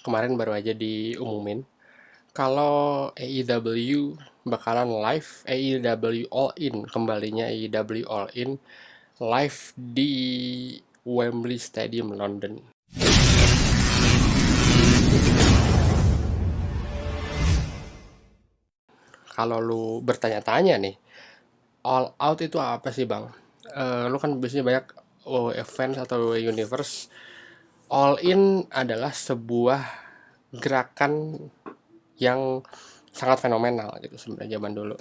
kemarin baru aja diumumin kalau AEW bakalan live AEW All In, kembalinya AEW All In live di Wembley Stadium London. Kalau lu bertanya-tanya nih, All Out itu apa sih bang? Lu kan biasanya banyak event atau universe. All In adalah sebuah gerakan yang sangat fenomenal gitu sebenarnya zaman dulu.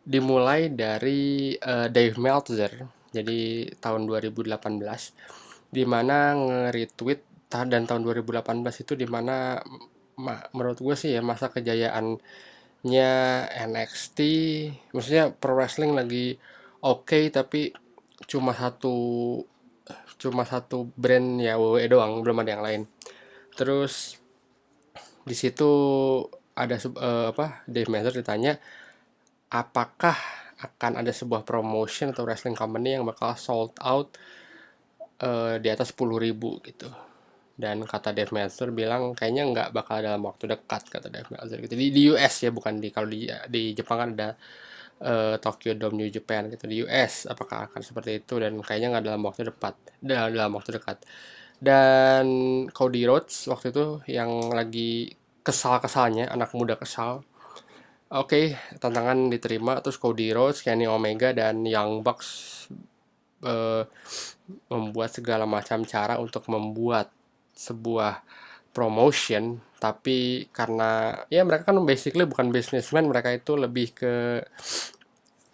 Dimulai dari Dave Meltzer, jadi tahun 2018, di mana nge-retweet dan tahun 2018 itu di mana menurut gue sih ya masa kejayaannya NXT, maksudnya pro wrestling lagi oke, tapi cuma satu cuma satu brand ya WWE doang, belum ada yang lain. Terus di situ ada Dave Meltzer ditanya apakah akan ada sebuah promotion atau wrestling company yang bakal sold out di atas 10.000 gitu. Dan kata Dave Meltzer bilang kayaknya nggak bakal dalam waktu dekat, kata Dave Meltzer gitu. Di US ya, bukan di, kalau di Jepang kan ada Tokyo Dome New Japan gitu. Di US apakah akan seperti itu, dan kayaknya nggak dalam waktu dekat. Dalam waktu dekat. Dan Cody Rhodes waktu itu yang lagi kesal-kesalnya, anak muda kesal. Oke, tantangan diterima. Terus Cody Rhodes, Kenny Omega, dan Young Bucks eh, membuat segala macam cara untuk membuat sebuah promotion, tapi karena ya mereka kan basically bukan businessman, mereka itu lebih ke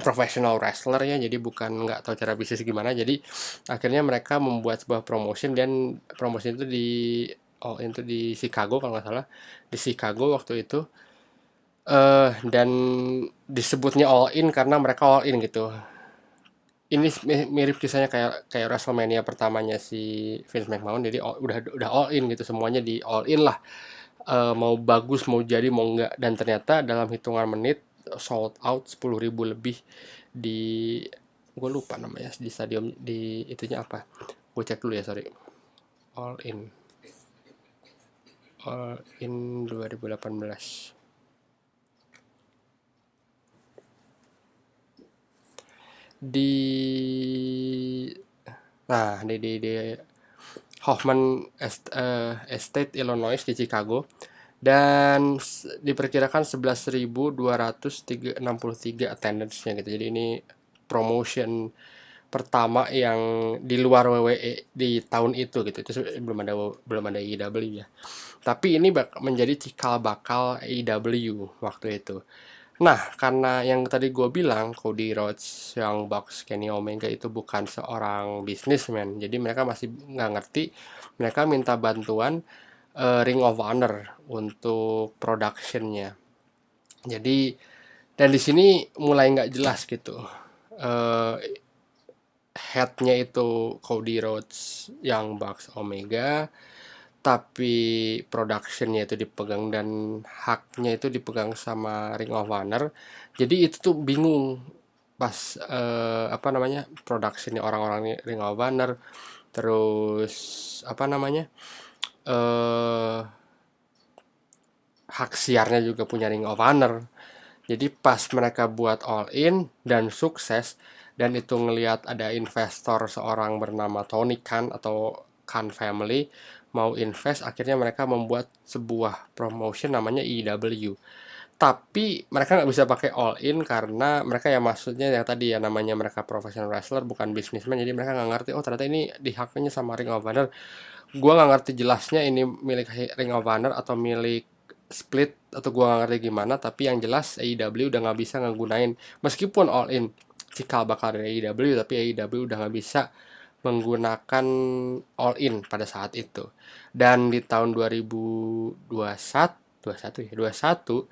professional wrestler ya, jadi bukan nggak tahu cara bisnis gimana, jadi akhirnya mereka membuat sebuah promotion, dan promotion itu di itu di Chicago kalau nggak salah, di Chicago waktu itu, dan disebutnya All In karena mereka all in gitu. Ini mirip kisahnya kayak kayak WrestleMania pertamanya si Vince McMahon, jadi udah all in gitu, semuanya di all in lah. Mau bagus mau jadi mau enggak, dan ternyata dalam hitungan menit sold out 10.000 lebih di, gue lupa namanya, di stadium, di itunya apa, gue cek dulu ya, sorry. All in, all in 2018 di, nah di Hoffman Estate, Illinois di Chicago, dan diperkirakan 11.263 attendance-nya gitu. Jadi ini promotion pertama yang di luar WWE di tahun itu gitu. Itu belum ada AEW ya. Tapi ini menjadi cikal bakal AEW waktu itu. Nah, karena yang tadi gue bilang, Cody Rhodes, yang Bucks, Kenny Omega itu bukan seorang businessman, jadi mereka masih nggak ngerti. Mereka minta bantuan Ring of Honor untuk productionnya. Jadi, dan di sini mulai nggak jelas gitu. Eh, Headnya itu Cody Rhodes, yang Bucks, Omega, tapi productionnya itu dipegang dan haknya itu dipegang sama Ring of Honor. Jadi itu tuh bingung pas apa namanya, productionnya orang-orang Ring of Honor, terus apa namanya, eh hak siarnya juga punya Ring of Honor. Jadi pas mereka buat all in dan sukses, dan itu ngelihat ada investor seorang bernama Tony Khan atau Khan Family mau invest, akhirnya mereka membuat sebuah promotion namanya EW. Tapi mereka nggak bisa pakai all in karena mereka ya, maksudnya yang tadi ya, namanya mereka professional wrestler bukan businessman, jadi mereka nggak ngerti, oh ternyata ini dihaknya sama Ring of Honor. Gua nggak ngerti jelasnya ini milik Ring of Honor atau milik split, atau gua nggak ngerti gimana, tapi yang jelas AEW udah nggak bisa ngegunain, meskipun all in cikal bakal dari AEW, tapi AEW udah nggak bisa menggunakan all in pada saat itu. Dan di tahun 2021 ya, 21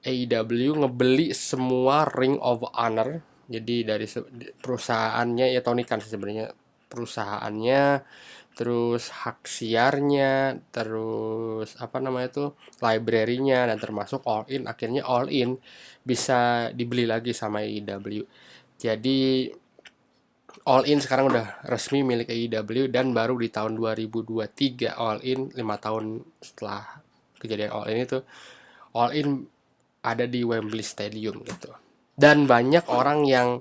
AEW ngebeli semua Ring of Honor. Jadi dari perusahaannya ya, Tony Khan sebenarnya perusahaannya, terus hak siarnya, terus apa namanya itu, library-nya, dan termasuk all in, akhirnya all in bisa dibeli lagi sama AEW. Jadi All In sekarang udah resmi milik AEW, dan baru di tahun 2023 All In 5 tahun setelah kejadian All In itu, All In ada di Wembley Stadium gitu. Dan banyak orang yang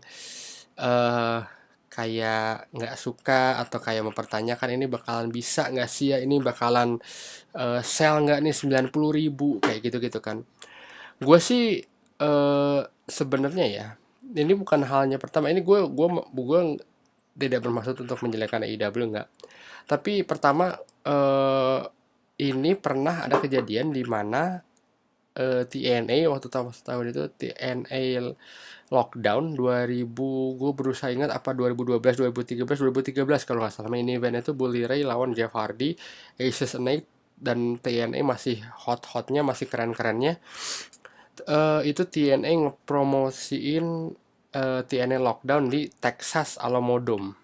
eh kayak nggak suka atau kayak mempertanyakan ini bakalan bisa nggak sih ya, ini bakalan sell nggak nih 90.000 kayak gitu-gitu kan. Gue sih sebenarnya ya, ini bukan halnya pertama, ini gue tidak bermaksud untuk menjelekkan AEW, nggak. Tapi pertama, ini pernah ada kejadian di mana TNA waktu tahun itu, TNA lockdown 2000, gue berusaha ingat apa 2012, 2013, 2013 kalau nggak salah. Main event itu Bully Ray lawan Jeff Hardy, Aces and Eight, dan TNA masih hot-hotnya, masih keren-kerennya. Itu TNA ngepromosiin TNA lockdown di Texas Alamodome.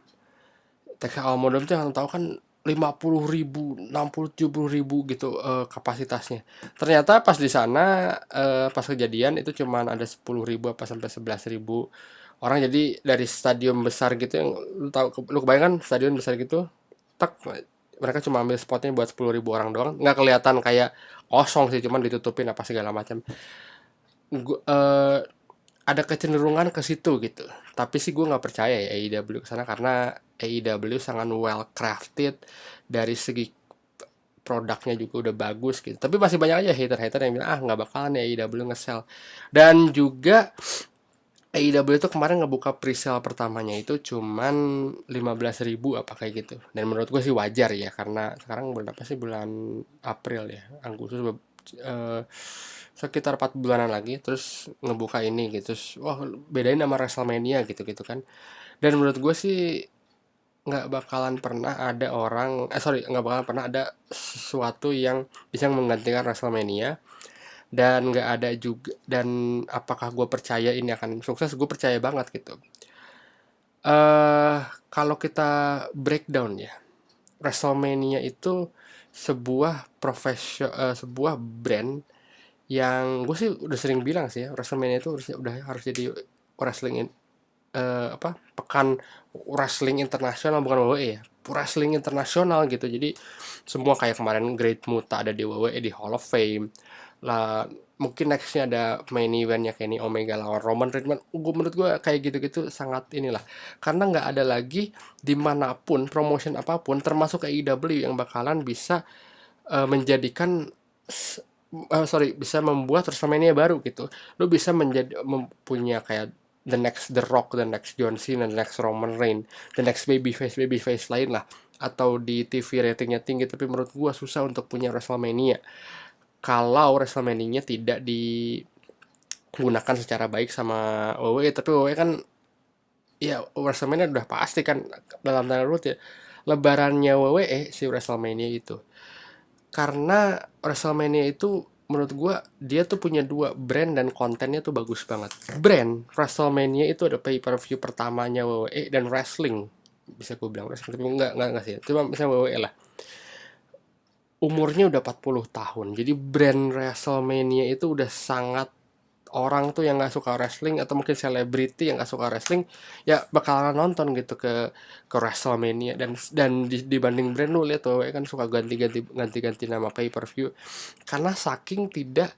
Texas Alamodome tuh yang tahu kan 50.000, 60-70.000 gitu kapasitasnya. Ternyata pas di sana, pas kejadian itu cuman ada 10.000 apa sampai 11.000 orang. Jadi dari stadion besar gitu, yang lu tahu, lu kebayangkan stadion besar gitu, tak mereka cuma ambil spotnya buat 10.000 orang doang. Nggak kelihatan kayak kosong sih, cuman ditutupin apa segala macam. Ada kecenderungan ke situ gitu. Tapi sih gue nggak percaya ya AEW ke sana, karena AEW sangat well crafted dari segi produknya juga udah bagus gitu. Tapi masih banyak aja hater-hater yang bilang ah nggak bakalan ya AEW nge-sell. Dan juga AEW itu kemarin ngebuka pre-sale pertamanya itu cuman 15.000 apa kayak gitu. Dan menurut gue sih wajar ya, karena sekarang bulan apa sih, bulan April ya, Agustus, eh, sekitar 4 bulanan lagi terus ngebuka ini gitu. Terus, wah bedain sama WrestleMania gitu-gitu kan. Dan menurut gue sih nggak bakalan pernah ada orang, nggak bakalan pernah ada sesuatu yang bisa menggantikan WrestleMania. Dan nggak ada juga, dan apakah gue percaya ini akan sukses, gue percaya banget gitu. eh Kalau kita breakdown ya, WrestleMania itu sebuah brand yang gue sih udah sering bilang sih ya, WrestleMania itu udah harus jadi wrestling apa, pekan wrestling internasional, bukan WWE ya, wrestling internasional gitu. Jadi semua kayak kemarin Great Muta ada di WWE di Hall of Fame lah, mungkin nextnya ada main eventnya Kenny Omega lawan Roman Reigns. Menurut gue kayak gitu-gitu sangat inilah, karena nggak ada lagi dimanapun promotion apapun termasuk AEW yang bakalan bisa menjadikan bisa membuat WrestleMania baru gitu. Lu bisa mempunyai kayak the next The Rock, the next John Cena, the next Roman Reigns, the next babyface lain lah, atau di TV ratingnya tinggi. Tapi menurut gua susah untuk punya WrestleMania kalau WrestleMania tidak digunakan secara baik sama WWE. Tapi WWE kan ya, WrestleMania udah pasti kan dalam tanda kutip ya lebarannya WWE si WrestleMania itu. Karena WrestleMania itu menurut gua dia tuh punya dua brand dan kontennya tuh bagus banget. Brand WrestleMania itu ada pay per view pertamanya WWE, dan wrestling, bisa gue bilang wrestling tapi enggak sih, cuma misalnya WWE lah, umurnya udah 40 tahun. Jadi brand WrestleMania itu udah sangat, orang tuh yang nggak suka wrestling atau mungkin selebriti yang nggak suka wrestling ya bakalan nonton gitu ke WrestleMania. Dan dibanding brand, lu lihat tuh kan suka ganti-ganti nama pay per view karena saking tidak,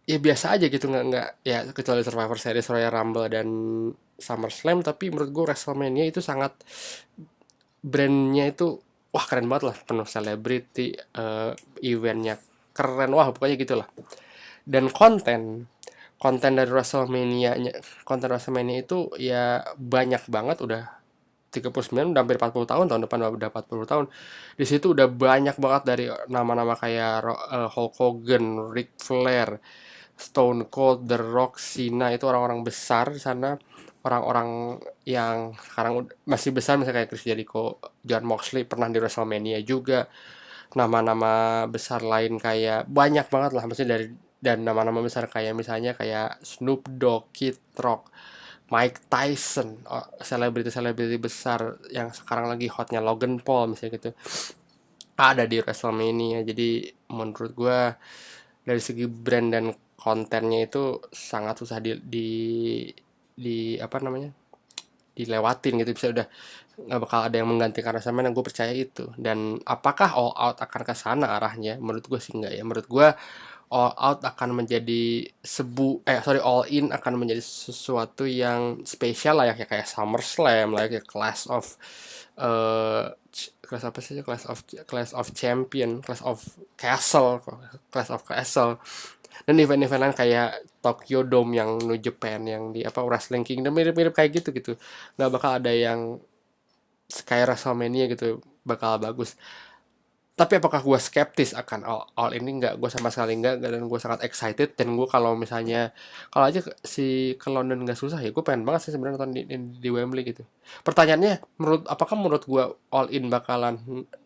ya biasa aja gitu, nggak ya, kecuali Survivor Series, Royal Rumble, dan SummerSlam. Tapi menurut gue WrestleMania itu sangat, brandnya itu wah keren banget lah, penuh selebriti, eventnya keren, wah pokoknya gitulah. Dan konten dari konten WrestleMania itu ya banyak banget, udah 39, udah hampir 40 tahun, tahun depan udah 40 tahun. Di situ udah banyak banget dari nama-nama kayak Hulk Hogan, Ric Flair, Stone Cold, The Rock, Cena. Itu orang-orang besar di sana, orang-orang yang sekarang masih besar, misalnya kayak Chris Jericho, John Moxley pernah di WrestleMania juga. Nama-nama besar lain kayak banyak banget lah, maksudnya dari, dan nama-nama besar kayak misalnya kayak Snoop Dogg, Kid Rock, Mike Tyson, selebriti-selebriti besar yang sekarang lagi hotnya Logan Paul misalnya gitu, ada di WrestleMania. Jadi menurut gua dari segi brand dan kontennya itu sangat susah di apa namanya, dilewatin gitu, bisa udah nggak bakal ada yang menggantikan WrestleMania, gue percaya itu. Dan apakah All Out akan ke sana arahnya? Menurut gue sih enggak ya. Menurut gue All Out akan menjadi All In akan menjadi sesuatu yang spesial lah ya, kayak SummerSlam lah ya, kayak Clash apa sih, Clash of Champion, Clash of Castle, dan event-event lain kayak Tokyo Dome yang New Japan, yang di apa, Wrestling Kingdom, mirip-mirip kayak gitu gitu. Nggak bakal ada yang kayak WrestleMania gitu bakal bagus. Tapi apakah gue skeptis akan all ini? Nggak, gue sama sekali nggak, dan gue sangat excited. Dan gue kalau misalnya, kalau aja ke London nggak susah ya, gue pengen banget sih sebenarnya nonton di Wembley gitu. Pertanyaannya, apakah menurut gue all in bakalan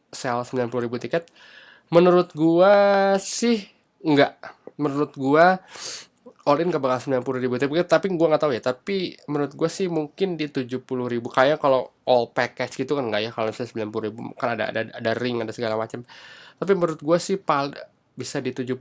sell 90.000 tiket? Menurut gue sih nggak. Menurut gue all in gak bakal 90.000 tapi gue nggak tahu ya. Tapi menurut gue sih mungkin di 70.000, kayak kalau all package gitu kan, nggak ya, kalau misalnya 90.000 kan ada ring, ada segala macam. Tapi menurut gue sih bisa di 70.000,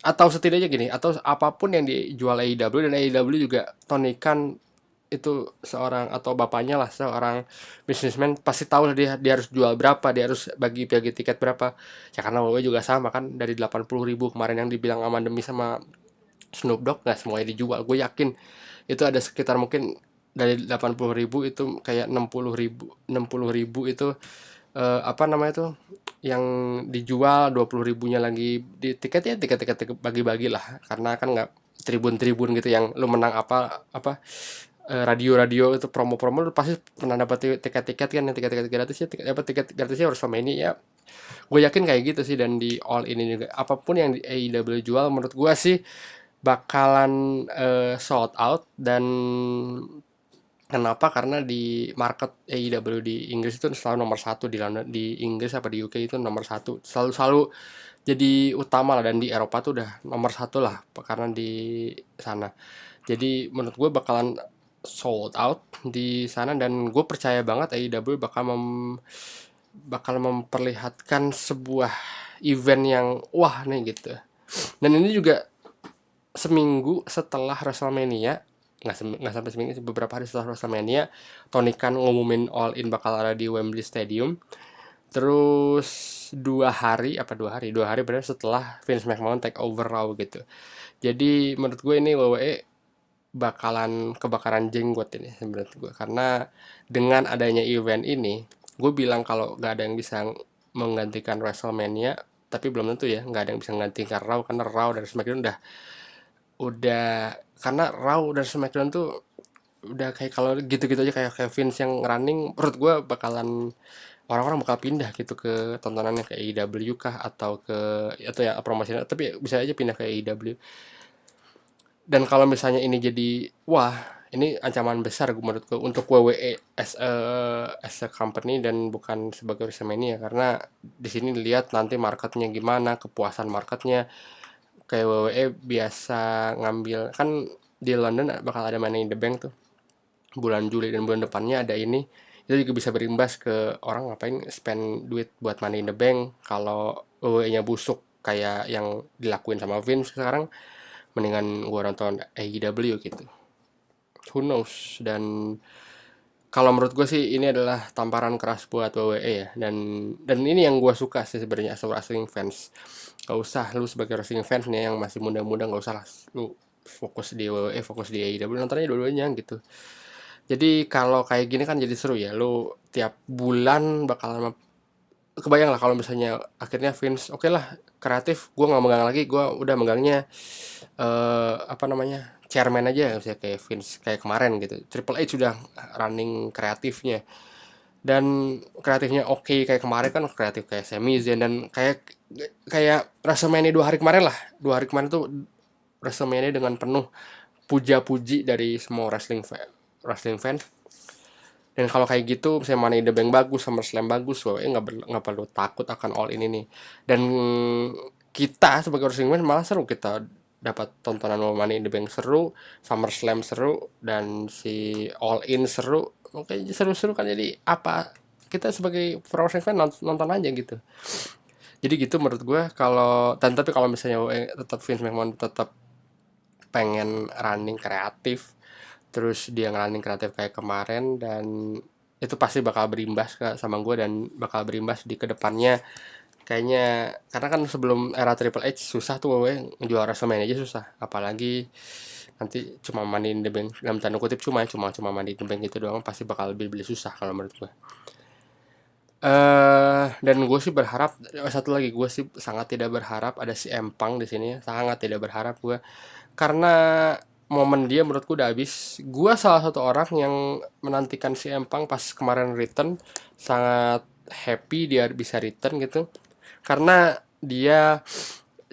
atau setidaknya gini, atau apapun yang dijual AEW. Dan AEW juga, Tony Khan itu seorang, atau bapaknya lah, seorang businessman, pasti tahu lah dia harus jual berapa, dia harus bagi tiket berapa ya. Karena WWE juga sama kan, dari 80.000 kemarin yang dibilang sama Demi sama Snoop Dogg, nggak semuanya dijual. Gue yakin itu ada sekitar, mungkin dari 80.000 itu kayak 60.000 itu apa namanya tuh, yang dijual. 20.000-nya lagi di tiket bagi-bagi lah, karena kan nggak tribun-tribun gitu yang lu menang apa apa, radio-radio itu promo-promo, lu pasti pernah dapat tiket-tiket kan, yang tiket-tiket gratis ya, dapat tiket gratisnya WrestleMania ya. Gue yakin kayak gitu sih. Dan di All ini juga, apapun yang di AEW jual, menurut gue sih bakalan sold out. Dan kenapa? Karena di market AEW di Inggris itu selalu nomor satu. Di London, di Inggris apa di UK itu nomor satu, selalu selalu jadi utama lah. Dan di Eropa tuh udah nomor satu lah, karena di sana. Jadi menurut gue bakalan sold out di sana. Dan gue percaya banget AEW bakal memperlihatkan sebuah event yang wah nih gitu. Dan ini juga seminggu setelah WrestleMania, nggak sampai seminggu sih, beberapa hari setelah WrestleMania, Tony Khan ngumumin All In bakal ada di Wembley Stadium. Terus 2 hari benar setelah Vince McMahon take over Raw gitu. Jadi menurut gue ini WWE bakalan kebakaran jenggot ini menurut gue, karena dengan adanya event ini, gue bilang kalau nggak ada yang bisa menggantikan WrestleMania, tapi belum tentu ya, nggak ada yang bisa menggantikan Raw, karena Raw dan SmackDown udah karena Raw dan SmackDown tuh udah kayak, kalau gitu-gitu aja kayak Vince yang running, menurut gue bakalan, orang-orang bakal pindah gitu ke tontonannya ke AEW kah, atau ya promosinya, tapi bisa aja pindah ke AEW. Dan kalau misalnya ini jadi, wah, ini ancaman besar menurut gue untuk WWE as a company, dan bukan sebagai WrestleMania. Karena di sini lihat nanti marketnya gimana, kepuasan marketnya. Kayak WWE biasa ngambil kan, di London bakal ada Money in the Bank tuh bulan Juli, dan bulan depannya ada ini. Itu juga bisa berimbas ke orang ngapain spend duit buat Money in the Bank. Kalau WWE-nya busuk kayak yang dilakuin sama Vince sekarang, mendingan gua nonton AEW gitu. Who knows? Dan kalau menurut gue sih ini adalah tamparan keras buat WWE ya. Dan ini yang gue suka sih sebenarnya as a wrestling fans. Gak usah lu sebagai wrestling fans nih yang masih muda-muda, gak usah lah lu fokus di WWE, fokus di AEW, nontonnya dua-duanya gitu. Jadi kalau kayak gini kan jadi seru ya. Lu tiap bulan bakalan, kebayang lah kalau misalnya akhirnya Vince, oke lah, kreatif gue nggak megang lagi, gue udah megangnya apa namanya, chairman aja, misalnya kayak Vince kayak kemarin gitu. Triple H sudah running kreatifnya, dan kreatifnya oke kayak kemarin kan, kreatif kayak Sami Zayn, dan kayak kayak WrestleMania 2 hari kemarin lah. 2 hari kemarin tuh WrestleMania dengan penuh puja-puji dari semua wrestling fans. Dan kalau kayak gitu, misalnya Money in the Bank bagus, SummerSlam bagus, WWE nggak perlu takut akan All In ini. Dan kita sebagai wrestling fans malah seru, kita dapat tontonan Money in the Bank seru, SummerSlam seru, dan si All In seru. Oke, seru-seru kan, jadi apa? Kita sebagai pro wrestling fan nonton aja gitu. Jadi gitu menurut gue. Tapi kalau misalnya WWE tetap, Vince McMahon tetap pengen running kreatif, terus dia ngalamin kreatif kayak kemarin, dan itu pasti bakal berimbas sama gue, dan bakal berimbas di kedepannya kayaknya, karena kan sebelum era Triple H susah tuh WWE juara WrestleMania aja susah, apalagi nanti cuma mandiin the bank, dalam tanda kutip cuma mandiin the bank gitu doang, pasti bakal beli susah kalau menurut gue. Dan gue sih berharap, satu lagi, gue sih sangat tidak berharap ada si Empang di sini, sangat tidak berharap gue, karena momen dia menurutku udah habis. Gue salah satu orang yang menantikan si Empang pas kemarin return, sangat happy dia bisa return gitu, karena dia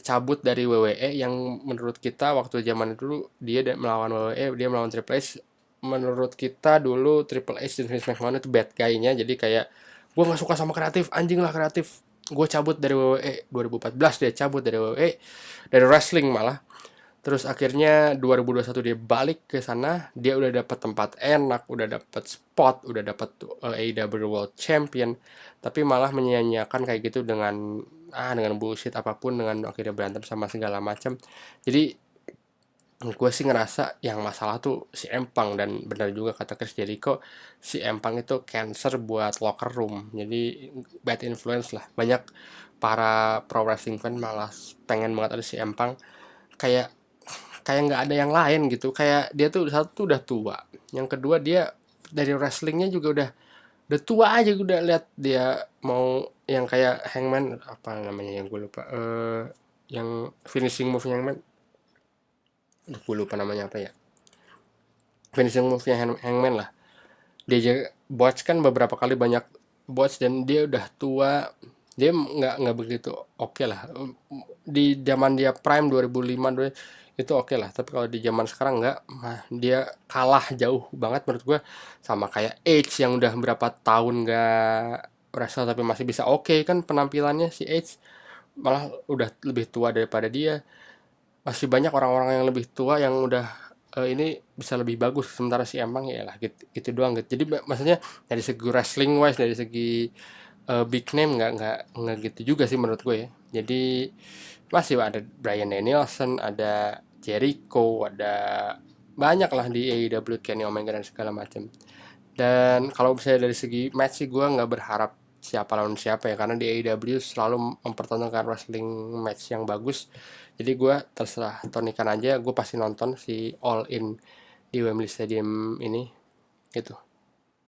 cabut dari WWE yang menurut kita waktu zaman dulu dia melawan WWE, dia melawan Triple H, menurut kita dulu Triple H dan Vince McMahon itu bad guy-nya, jadi kayak gue nggak suka sama kreatif, anjing lah kreatif, gue cabut dari WWE. 2014 dia cabut dari WWE, dari wrestling malah. Terus akhirnya 2021 dia balik ke sana, dia udah dapat tempat enak, udah dapat spot, udah dapat AEW World Champion, tapi malah menyia-nyiakan kayak gitu dengan bullshit apapun, dengan akhirnya berantem sama segala macam. Jadi gue sih ngerasa yang masalah tuh si Empang, dan benar juga kata Chris Jericho, si Empang itu cancer buat locker room. Jadi bad influence lah. Banyak para pro wrestling fan malah pengen banget ada si Empang, kayak kayak nggak ada yang lain gitu, kayak dia tuh satu udah tua, yang kedua dia dari wrestlingnya juga udah tua aja, udah lihat dia mau yang kayak Hangman, apa namanya yang gue lupa, yang finishing move Hangman, gue lupa namanya apa ya, finishing move Hangman lah, dia aja botch kan beberapa kali, banyak botch, dan dia udah tua, dia nggak begitu oke lah. Di zaman dia prime 2005 itu oke lah, tapi kalau di zaman sekarang nggak, dia kalah jauh banget menurut gue sama kayak Edge yang udah berapa tahun nggak wrestle tapi masih bisa oke kan penampilannya. Si Edge malah udah lebih tua daripada dia, masih banyak orang-orang yang lebih tua yang udah ini bisa lebih bagus, sementara si emang ya lah gitu, gitu doang gitu. Jadi maksudnya dari segi wrestling wise, dari segi big name nggak gitu juga sih menurut gue ya. Jadi masih ada Bryan Danielson, ada Jericho, ada banyak lah di AEW, Kenny Omega dan segala macam. Dan kalau misalnya dari segi match sih gue nggak berharap siapa lawan siapa ya, karena di AEW selalu mempertontonkan wrestling match yang bagus. Jadi gue terserah Tony Khan aja, gue pasti nonton si All In di Wembley Stadium ini gitu.